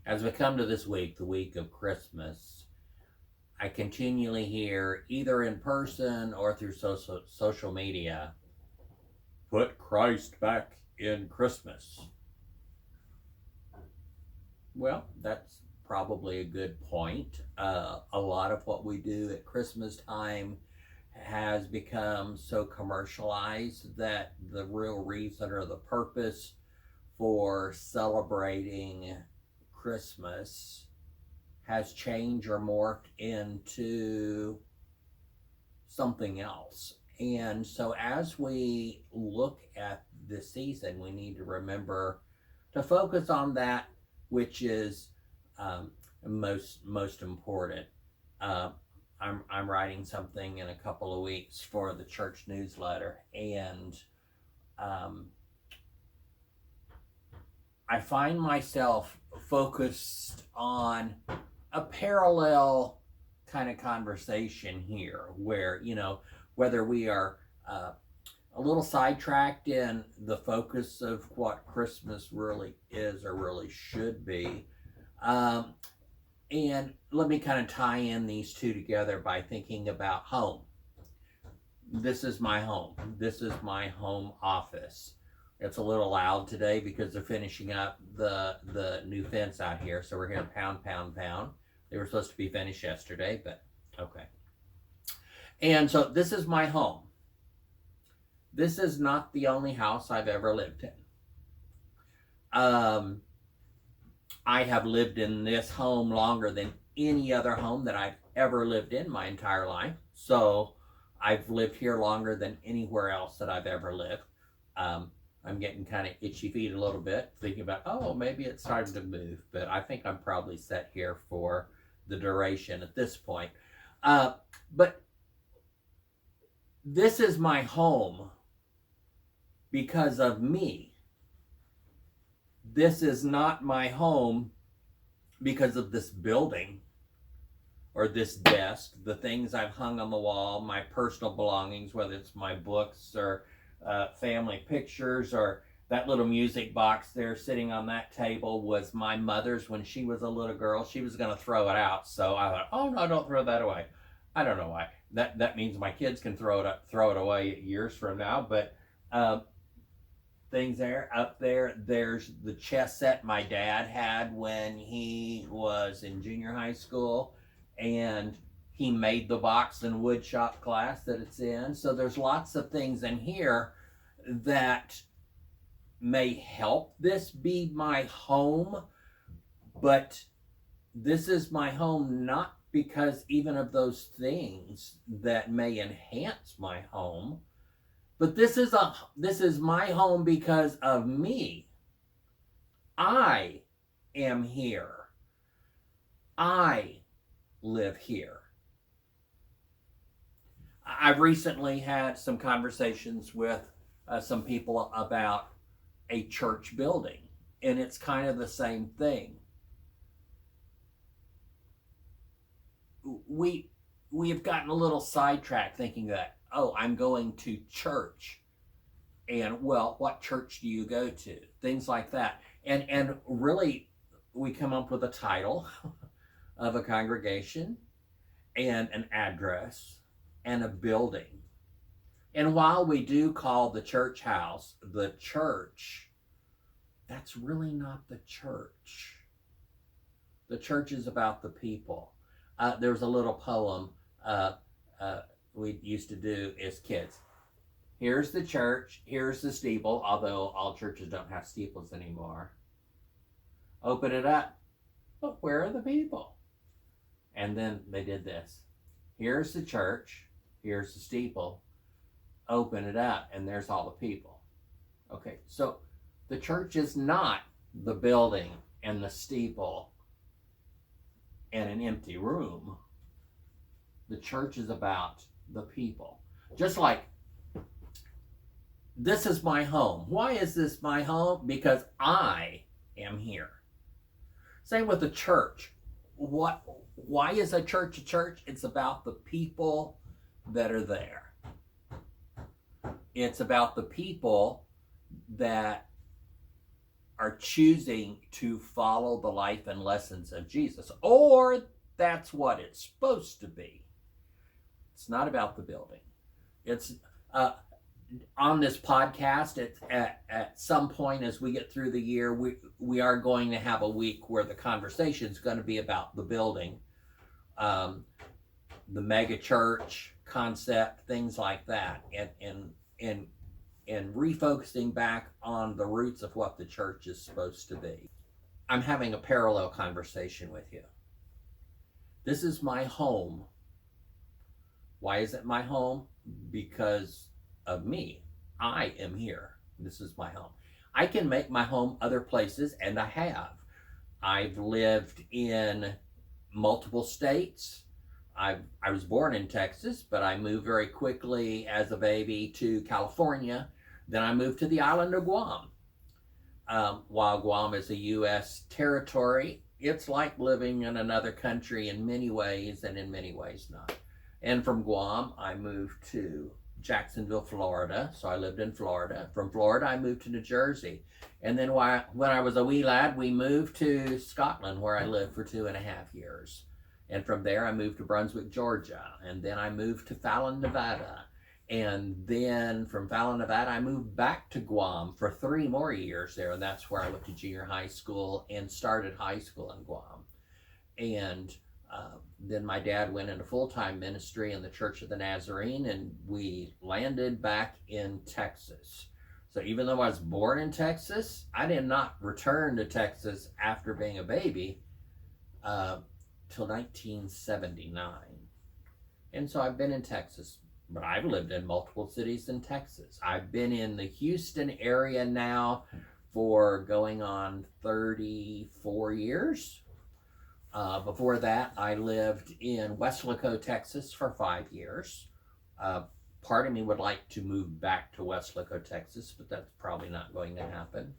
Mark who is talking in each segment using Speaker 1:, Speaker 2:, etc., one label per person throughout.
Speaker 1: As we come to this week, the week of Christmas, I continually hear, either in person or through social media, put Christ back in Christmas. Well, that's probably a good point. A lot of what we do at Christmas time has become so commercialized that the real reason or the purpose for celebrating Christmas has changed or morphed into something else. And so, as we look at this season, we need to remember to focus on that which is most important. Uh, I'm writing something in a couple of weeks for the church newsletter, and um, I find myself focused on a parallel kind of conversation here where, whether we are a little sidetracked in the focus of what Christmas really is or really should be. Um, and let me kind of tie in these two together by thinking about home. This is my home. This is my home office. It's a little loud today because they're finishing up the new fence out here. So we're hearing pound, pound, pound. They were supposed to be finished yesterday, but okay. And so this is my home. This is not the only house I've ever lived in. Um, I have lived in this home longer than any other home that I've ever lived in my entire life. So I've lived here longer than anywhere else that I've ever lived. I'm getting kind of itchy feet a little bit, thinking about, oh, maybe it's time to move. But I think I'm probably set here for the duration at this point. But this is my home because of me. This is not my home because of this building or this desk, the things I've hung on the wall, my personal belongings, whether it's my books or family pictures, or that little music box there sitting on that table was my mother's when she was a little girl. She was going to throw it out, so I thought, oh no, don't throw that away. I don't know why. That means my kids can throw it away years from now, but things there up there. There's the chess set my dad had when he was in junior high school, and he made the box in wood shop class that it's in. So there's lots of things in here that may help this be my home, but this is my home not because even of those things that may enhance my home, but this is my home because of me. I am here. I live here. I've recently had some conversations with some people about a church building, and it's kind of the same thing. We we have gotten a little sidetracked thinking that, oh, I'm going to church, and well, what church do you go to? Things like that, and really, we come up with a title of a congregation and an address and a building. And while we do call the church house the church, that's really not the church. The church is about the people. There's a little poem uh, uh, we used to do as kids. Here's the church, here's the steeple, although all churches don't have steeples anymore. Open it up. But where are the people? And then they did this. Here's the church, here's the steeple, open it up, and there's all the people. Okay, so the church is not the building and the steeple and an empty room. The church is about the people. Just like this is my home. Why is this my home? Because I am here. Same with the church. Why is a church a church? It's about the people that are there. It's about the people that are choosing to follow the life and lessons of Jesus, or that's what it's supposed to be. It's not about the building. It's on this podcast at some point as we get through the year, we are going to have a week where the conversation is going to be about the building, the mega church concept, things like that, and refocusing back on the roots of what the church is supposed to be. I'm having a parallel conversation with you. This is my home. Why is it my home? Because of me. I am here. This is my home. I can make my home other places, and I have. I've lived in multiple states. I was born in Texas, but I moved very quickly as a baby to California. Then I moved to the island of Guam. While Guam is a U.S. territory, it's like living in another country in many ways, and in many ways not. And from Guam, I moved to Jacksonville, Florida. So I lived in Florida. From Florida, I moved to New Jersey. And then when I was a wee lad, we moved to Scotland, where I lived for 2.5 years. And from there, I moved to Brunswick, Georgia. And then I moved to Fallon, Nevada. And then from Fallon, Nevada, I moved back to Guam for 3 more years there. And that's where I went to junior high school and started high school in Guam. And then my dad went into full-time ministry in the Church of the Nazarene, and we landed back in Texas. So even though I was born in Texas, I did not return to Texas after being a baby till 1979. And so I've been in Texas, but I've lived in multiple cities in Texas. I've been in the Houston area now for going on 34 years. Before that, I lived in Weslaco, Texas for 5 years. Part of me would like to move back to Weslaco, Texas, but that's probably not going to happen.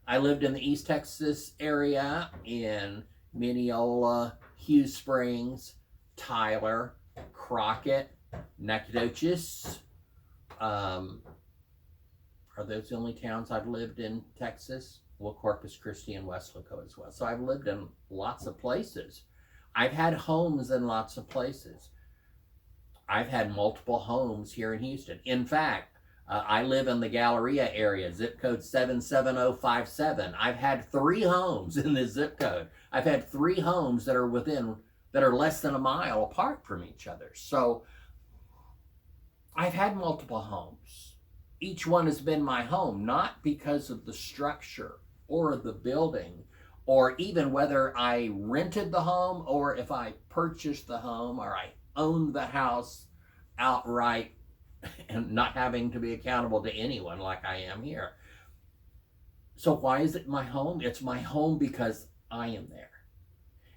Speaker 1: I lived in the East Texas area in Mineola, Hughes Springs, Tyler, Crockett, Nacogdoches. Are those the only towns I've lived in Texas? Well, Corpus Christi and Weslaco as well. So I've lived in lots of places. I've had homes in lots of places. I've had multiple homes here in Houston. In fact, I live in the Galleria area, zip code 77057. I've had 3 homes in this zip code. I've had 3 homes that are less than a mile apart from each other. So I've had multiple homes. Each one has been my home, not because of the structure or the building, or even whether I rented the home or if I purchased the home or I owned the house outright and not having to be accountable to anyone like I am here. So why is it my home? It's my home because I am there.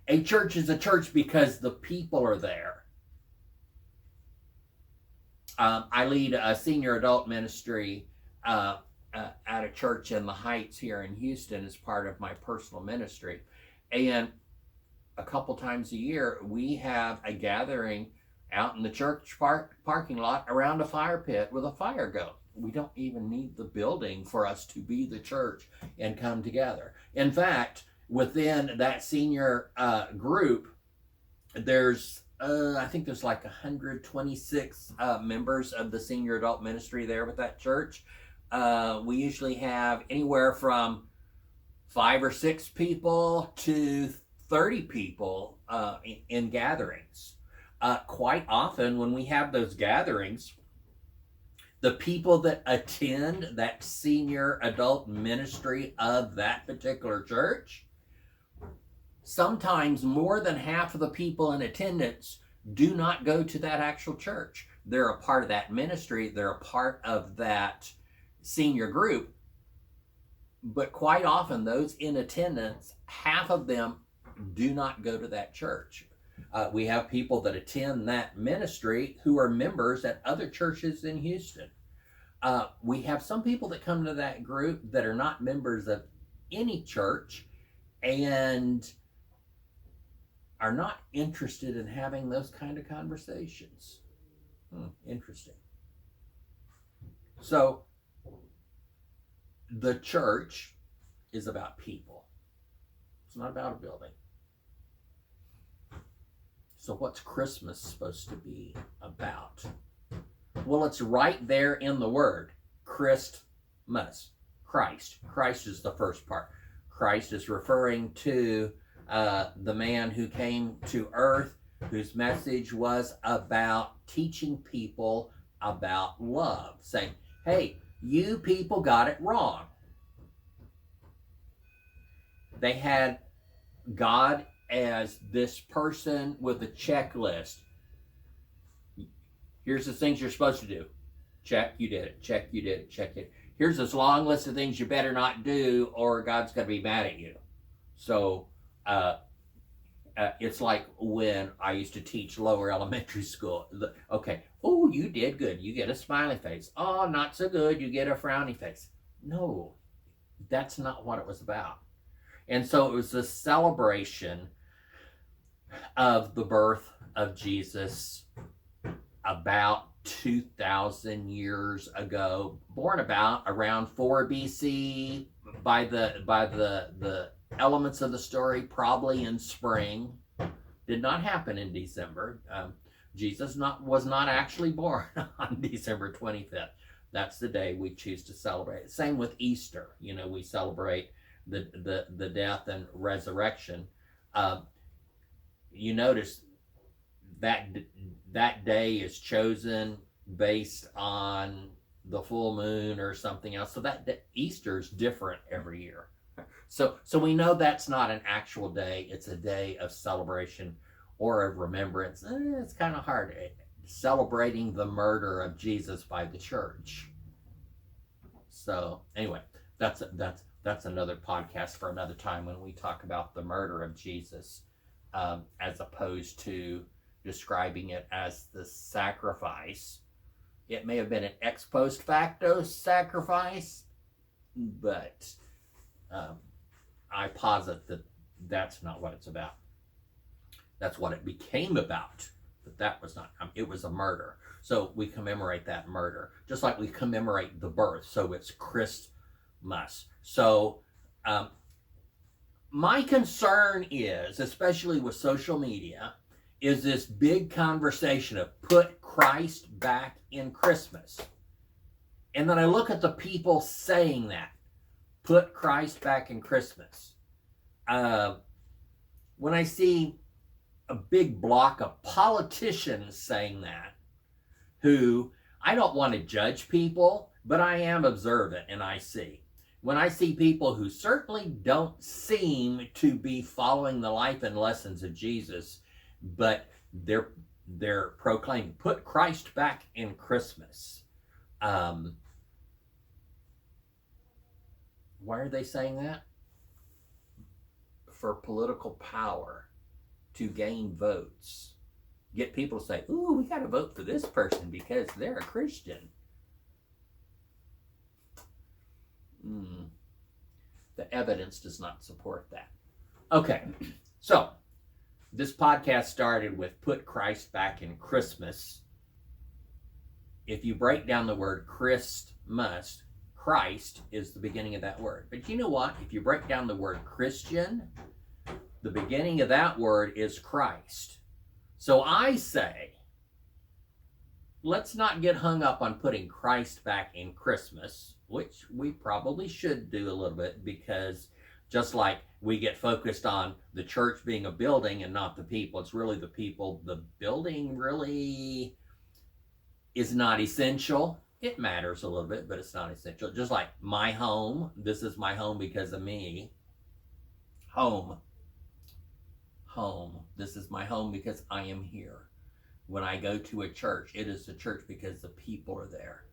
Speaker 1: A church is a church because the people are there. I lead a senior adult ministry at a church in the Heights here in Houston as part of my personal ministry. And a couple times a year, we have a gathering out in the church parking lot around a fire pit with a fire go. We don't even need the building for us to be the church and come together. In fact, within that senior group, there's I think there's like 126 members of the senior adult ministry there with that church. We usually have anywhere from 5 or 6 people to 30 people in gatherings. Quite often when we have those gatherings, the people that attend that senior adult ministry of that particular church, sometimes more than half of the people in attendance do not go to that actual church. They're a part of that ministry. They're a part of that senior group. But quite often, those in attendance, half of them do not go to that church. We have people that attend that ministry who are members at other churches in Houston. We have some people that come to that group that are not members of any church and are not interested in having those kind of conversations. Interesting. So the church is about people. It's not about a building. So what's Christmas supposed to be about? Well, it's right there in the word. Christmas. Christ. Christ is the first part. Christ is referring to the man who came to earth, whose message was about teaching people about love. Saying, hey, you people got it wrong. They had God as this person with a checklist. Here's the things you're supposed to do. Check, you did it. Check, you did it. Check it. Here's this long list of things you better not do or God's going to be mad at you. So it's like when I used to teach lower elementary school. Okay, oh, you did good. You get a smiley face. Oh, not so good. You get a frowny face. No, that's not what it was about. And so it was a celebration of the birth of Jesus about 2,000 years ago, born about around 4 BC by the elements of the story, probably in spring. Did not happen in December. Jesus was not actually born on December 25th. That's the day we choose to celebrate. Same with Easter. You know, we celebrate the death and resurrection. You notice that day is chosen based on the full moon or something else. So that Easter is different every year. So we know that's not an actual day. It's a day of celebration or of remembrance. It's kind of hard celebrating the murder of Jesus by the church. So anyway, that's another podcast for another time when we talk about the murder of Jesus, as opposed to describing it as the sacrifice. It may have been an ex post facto sacrifice, but I posit that that's not what it's about. That's what it became about, but that was not. It was a murder. So we commemorate that murder, just like we commemorate the birth. So it's Christmas. So my concern is, especially with social media, is this big conversation of put Christ back in Christmas. And then I look at the people saying that, put Christ back in Christmas. When I see a big block of politicians saying that, who, I don't want to judge people, but I am observant and I see. When I see people who certainly don't seem to be following the life and lessons of Jesus, but they're proclaiming, put Christ back in Christmas. Why are they saying that? For political power, to gain votes. Get people to say, ooh, we got to vote for this person because they're a Christian. The evidence does not support that. Okay, so this podcast started with put Christ back in Christmas. If you break down the word Christmas, Christ is the beginning of that word. But you know what? If you break down the word Christian, the beginning of that word is Christ. So I say, let's not get hung up on putting Christ back in Christmas, which we probably should do a little bit, because just like we get focused on the church being a building and not the people, it's really the people. The building really is not essential. It matters a little bit, but it's not essential. Just like my home, this is my home because of me. Home. This is my home because I am here. When I go to a church, it is a church because the people are there.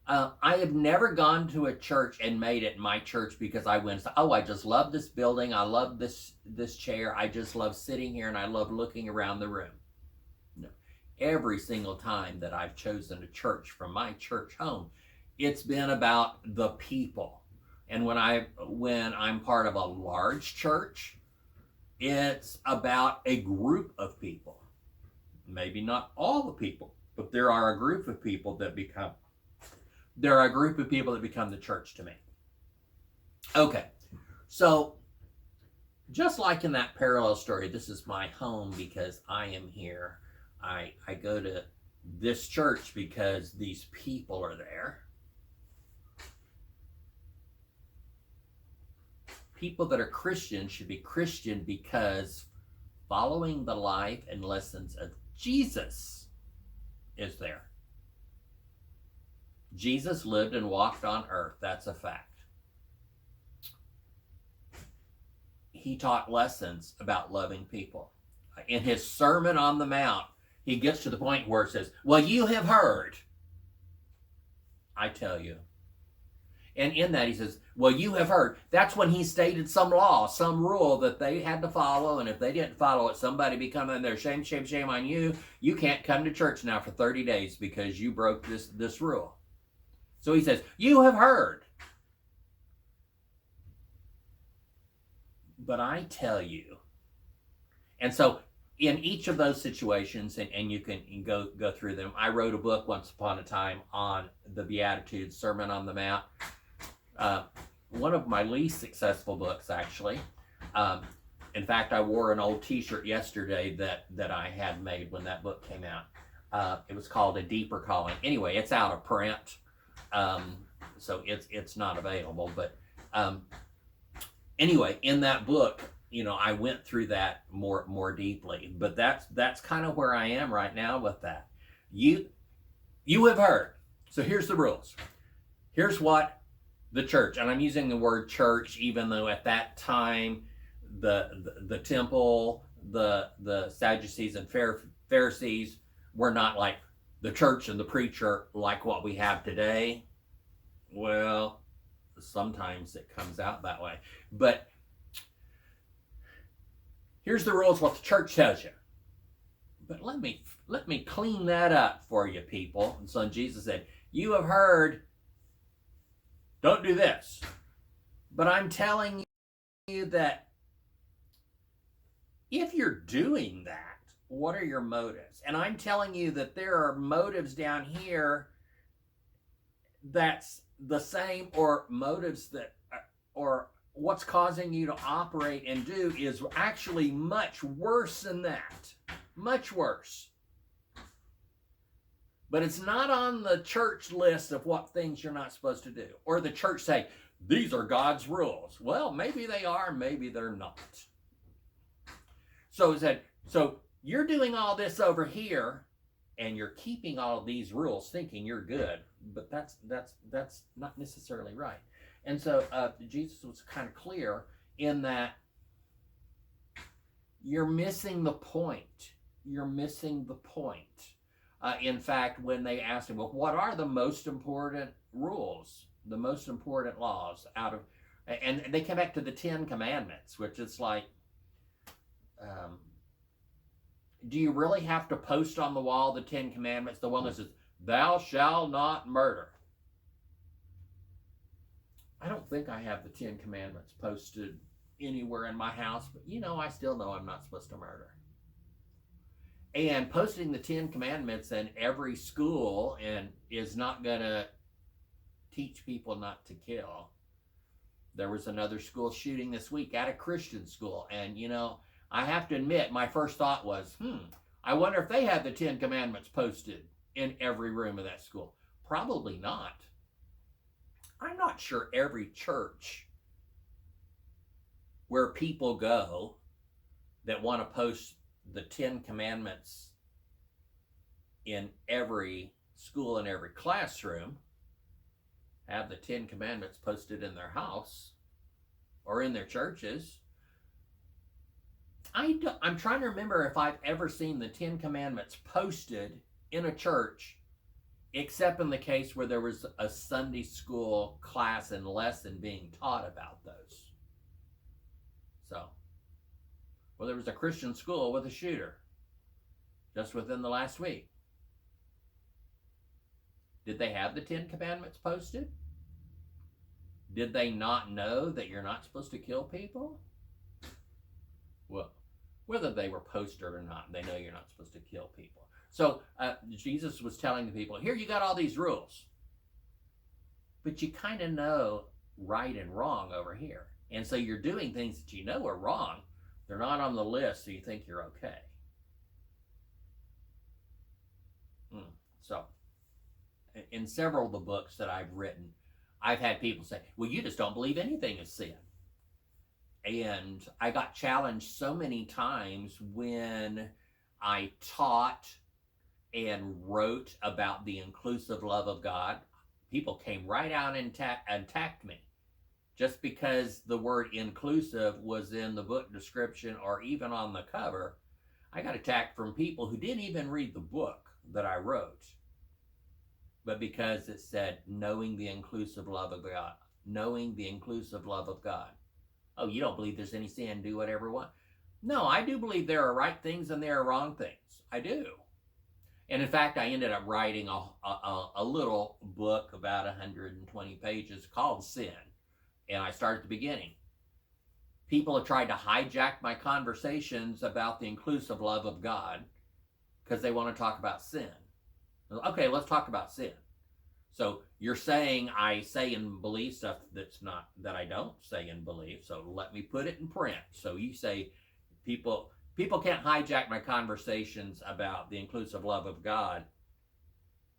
Speaker 1: I have never gone to a church and made it my church because I went, oh, I just love this building. I love this chair. I just love sitting here and I love looking around the room. No. Every single time that I've chosen a church from my church home, it's been about the people. And when I'm part of a large church, it's about a group of people. Maybe not all the people, but there are a group of people that become the church to me. Okay, so just like in that parallel story, this is my home because I am here. I go to this church because these people are there. People that are Christian should be Christian because following the life and lessons of Jesus is there. Jesus lived and walked on earth. That's a fact. He taught lessons about loving people. In his Sermon on the Mount, he gets to the point where it says, well, you have heard, I tell you. And in that he says, well, you have heard. That's when he stated some law, some rule that they had to follow. And if they didn't follow it, somebody be coming there, shame, shame, shame on you. You can't come to church now for 30 days because you broke this rule. So he says, you have heard. But I tell you. And so in each of those situations, and you can go through them, I wrote a book once upon a time on the Beatitudes, Sermon on the Mount. One of my least successful books, actually. In fact, I wore an old t-shirt yesterday that I had made when that book came out. It was called A Deeper Calling. Anyway, it's out of print, so it's not available. But anyway, in that book, I went through that more deeply. But that's kind of where I am right now with that. You have heard. So here's the rules. Here's what the church, and I'm using the word church, even though at that time the temple, the Sadducees and Pharisees were not like the church and the preacher like what we have today. Well, sometimes it comes out that way. But here's the rules, what the church tells you. But let me clean that up for you, people. And so Jesus said, you have heard, don't do this. But I'm telling you that if you're doing that, what are your motives? And I'm telling you that there are motives down here that's the same, or motives that, or what's causing you to operate and do is actually much worse than that. Much worse. But it's not on the church list of what things you're not supposed to do. Or the church say, these are God's rules. Well, maybe they are, maybe they're not. So it said, so you're doing all this over here, and you're keeping all of these rules thinking you're good. But that's not necessarily right. And so Jesus was kind of clear in that you're missing the point. You're missing the point. In fact, when they asked him, well, what are the most important rules, the most important laws out of, and they came back to the 10 Commandments, which is like, do you really have to post on the wall the 10 Commandments? The one that says, thou shalt not murder. I don't think I have the 10 Commandments posted anywhere in my house, but I still know I'm not supposed to murder. And posting the 10 Commandments in every school is not going to teach people not to kill. There was another school shooting this week at a Christian school. And, I have to admit, my first thought was, I wonder if they have the 10 Commandments posted in every room of that school. Probably not. I'm not sure every church where people go that want to post the 10 Commandments in every school and every classroom have the 10 Commandments posted in their house or in their churches. I'm trying to remember if I've ever seen the 10 Commandments posted in a church, except in the case where there was a Sunday school class and lesson being taught about those. So, well, there was a Christian school with a shooter just within the last week. Did they have the 10 Commandments posted? Did they not know that you're not supposed to kill people? Well, whether they were posted or not, they know you're not supposed to kill people. So Jesus was telling the people, here you got all these rules. But you kind of know right and wrong over here. And so you're doing things that you know are wrong. They're not on the list, so you think you're okay. So, in several of the books that I've written, I've had people say, well, you just don't believe anything is sin. And I got challenged so many times when I taught and wrote about the inclusive love of God. People came right out and attacked me just because the word inclusive was in the book description or even on the cover. I got attacked from people who didn't even read the book that I wrote, but because it said knowing the inclusive love of God, knowing the inclusive love of God. Oh, you don't believe there's any sin, do whatever you want. No, I do believe there are right things and there are wrong things. I do. And in fact, I ended up writing a little book about 120 pages called Sin. And I started at the beginning. People have tried to hijack my conversations about the inclusive love of God because they want to talk about sin. Okay, let's talk about sin. So you're saying I say and believe stuff that's not, that I don't say and believe. So let me put it in print. So you say people can't hijack my conversations about the inclusive love of God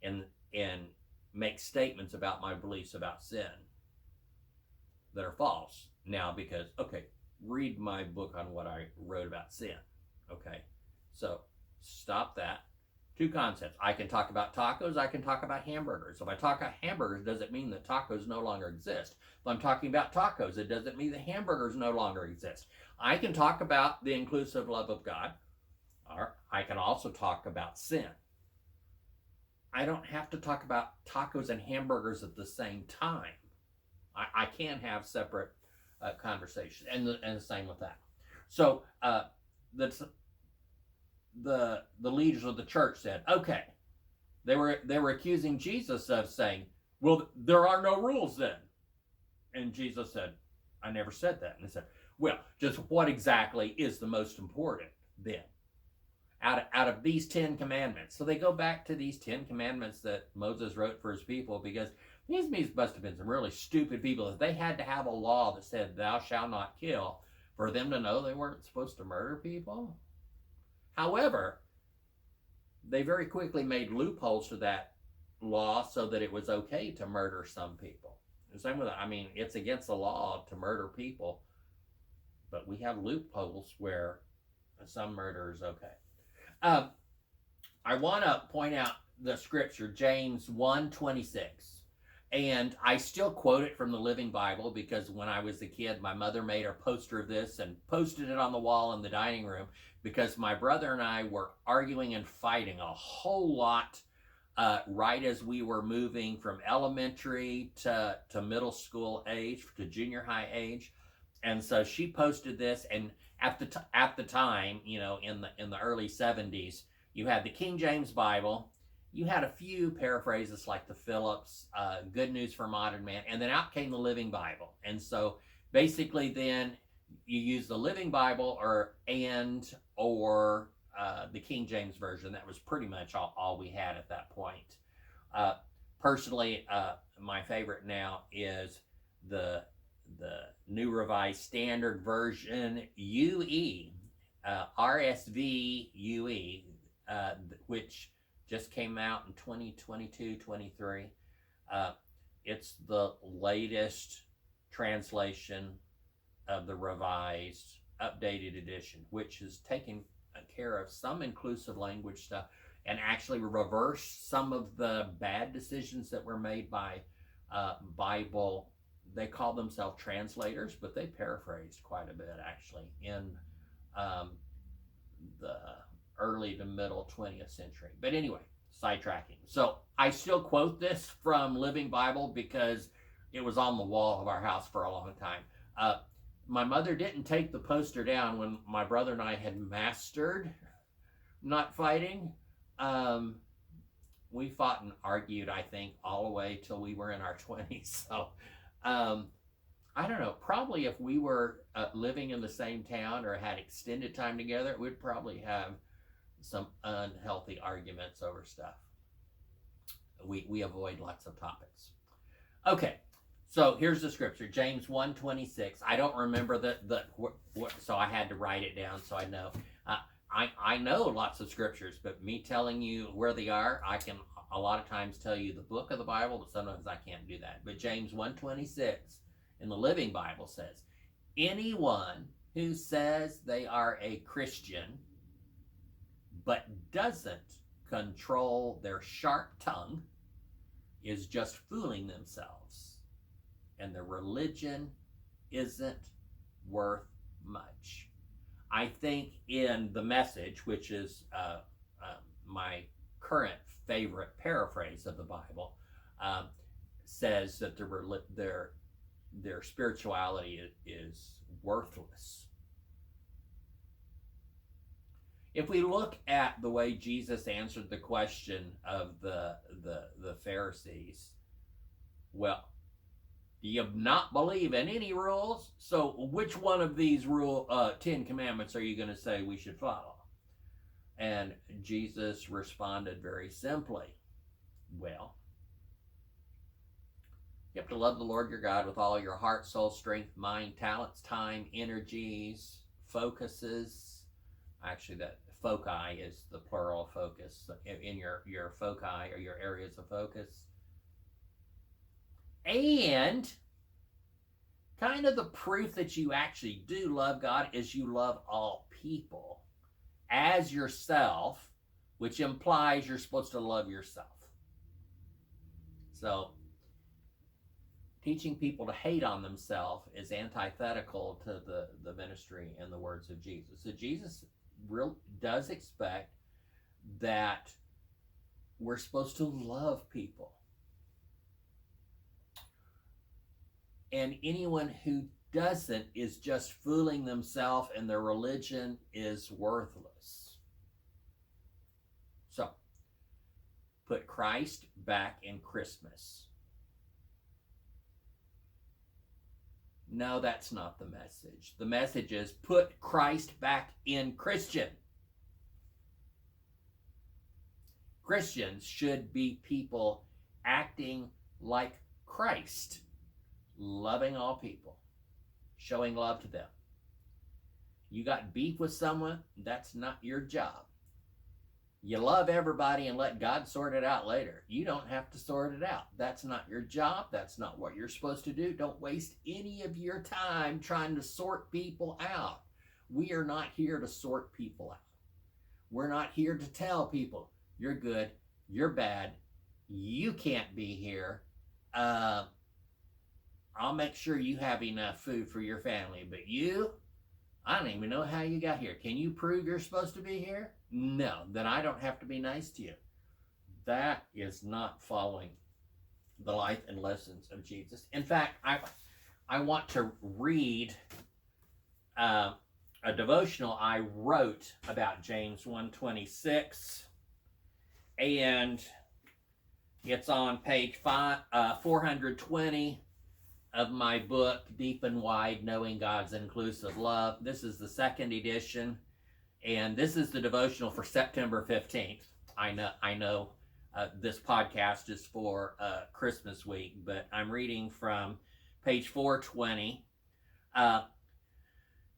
Speaker 1: and make statements about my beliefs about sin that are false. Now, because, okay, read my book on what I wrote about sin. Okay, so stop that. Two concepts. I can talk about tacos. I can talk about hamburgers. If I talk about hamburgers, does it mean that tacos no longer exist? If I'm talking about tacos, it doesn't mean that hamburgers no longer exist. I can talk about the inclusive love of God, or I can also talk about sin. I don't have to talk about tacos and hamburgers at the same time. I can have separate conversations, and the same with that. So the leaders of the church said, okay, they were accusing Jesus of saying, well, there are no rules then. And Jesus said, I never said that. And they said, well, just what exactly is the most important then out of these 10 commandments? So they go back to these 10 commandments that Moses wrote for his people, because these must have been some really stupid people. If they had to have a law that said thou shalt not kill for them to know they weren't supposed to murder people. However, they very quickly made loopholes to that law so that it was okay to murder some people. The same with, I mean, it's against the law to murder people, but we have loopholes where some murder is okay. I want to point out the scripture, James 1:26. And I still quote it from the Living Bible because when I was a kid, my mother made a poster of this and posted it on the wall in the dining room because my brother and I were arguing and fighting a whole lot right as we were moving from elementary to middle school age, to junior high age. And so she posted this, and at the time, you know, in the early 70s, you had the King James Bible. You had a few paraphrases like the Phillips, Good News for Modern Man, and then out came the Living Bible. And so basically then you use the Living Bible or the King James Version. That was pretty much all we had at that point. Personally, my favorite now is the New Revised Standard Version UE, RSV UE, which just came out in 2022-23. It's the latest translation of the revised updated edition, which has taken care of some inclusive language stuff and actually reversed some of the bad decisions that were made by Bible. They call themselves translators, but they paraphrased quite a bit actually in the early to middle 20th century. But anyway, sidetracking. So I still quote this from Living Bible because it was on the wall of our house for a long time. My mother didn't take the poster down when my brother and I had mastered not fighting. We fought and argued, I think, all the way till we were in our 20s. So I don't know, probably if we were living in the same town or had extended time together, we'd probably have some unhealthy arguments over stuff. We avoid lots of topics. Okay, So here's the scripture, James 1:26. I don't remember so I had to write it down so I know. I know lots of scriptures, but me telling you where they are, I can a lot of times tell you the book of the Bible, but sometimes I can't do that. But James 1:26 in the Living Bible says, anyone who says they are a Christian but doesn't control their sharp tongue is just fooling themselves, and their religion isn't worth much. I think in the Message, which is my current favorite paraphrase of the Bible, says that their spirituality is worthless. If we look at the way Jesus answered the question of the Pharisees, well, do you not believe in any rules? So which one of these 10 commandments are you going to say we should follow? And Jesus responded very simply, well, you have to love the Lord your God with all your heart, soul, strength, mind, talents, time, energies, focuses. Actually, that foci is the plural focus in your foci or your areas of focus. And kind of the proof that you actually do love God is you love all people as yourself, which implies you're supposed to love yourself. So teaching people to hate on themselves is antithetical to the ministry and the words of Jesus. So Jesus does expect that we're supposed to love people. And anyone who doesn't is just fooling themselves, and their religion is worthless. So, put Christ back in Christmas. No, that's not the message. The message is put Christ back in Christian. Christians should be people acting like Christ, loving all people, showing love to them. You got beef with someone, that's not your job. You love everybody and let God sort it out later. You don't have to sort it out. That's not your job. That's not what you're supposed to do. Don't waste any of your time trying to sort people out. We are not here to sort people out. We're not here to tell people, you're good, you're bad, you can't be here. I'll make sure you have enough food for your family, but you, I don't even know how you got here. Can you prove you're supposed to be here? No, then I don't have to be nice to you. That is not following the life and lessons of Jesus. In fact, I want to read a devotional I wrote about James 1:26, and it's on page 420 of my book, Deep and Wide, Knowing God's Inclusive Love. This is the second edition, and this is the devotional for September 15th. I know this podcast is for Christmas week, but I'm reading from page 420.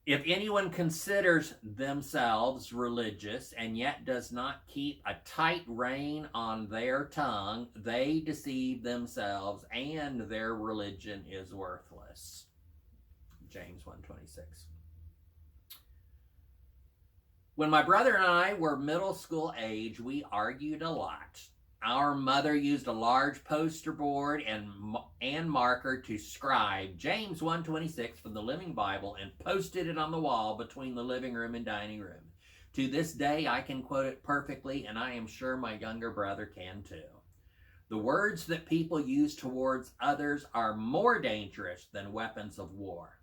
Speaker 1: If anyone considers themselves religious and yet does not keep a tight rein on their tongue, they deceive themselves and their religion is worthless. James 1:26. When my brother and I were middle school age, we argued a lot. Our mother used a large poster board and marker to scribe James 1:26 from the Living Bible and posted it on the wall between the living room and dining room. To this day, I can quote it perfectly, and I am sure my younger brother can too. The words that people use towards others are more dangerous than weapons of war.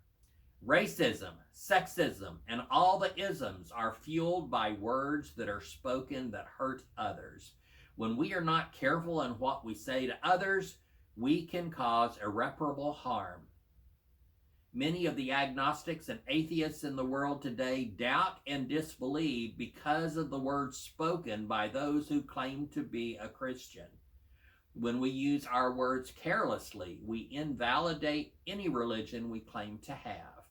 Speaker 1: Racism, sexism, and all the isms are fueled by words that are spoken that hurt others. When we are not careful in what we say to others, we can cause irreparable harm. Many of the agnostics and atheists in the world today doubt and disbelieve because of the words spoken by those who claim to be a Christian. When we use our words carelessly, we invalidate any religion we claim to have.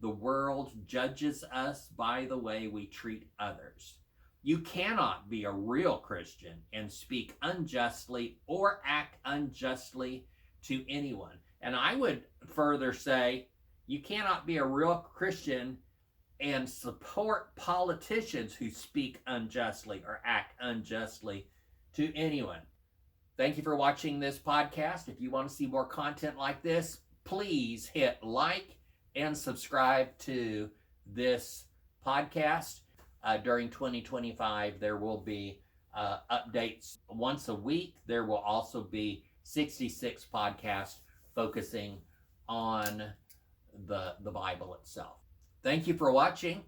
Speaker 1: The world judges us by the way we treat others. You cannot be a real Christian and speak unjustly or act unjustly to anyone. And I would further say, you cannot be a real Christian and support politicians who speak unjustly or act unjustly to anyone. Thank you for watching this podcast. If you want to see more content like this, please hit like and subscribe to this podcast. During 2025, there will be updates once a week. There will also be 66 podcasts focusing on the Bible itself. Thank you for watching.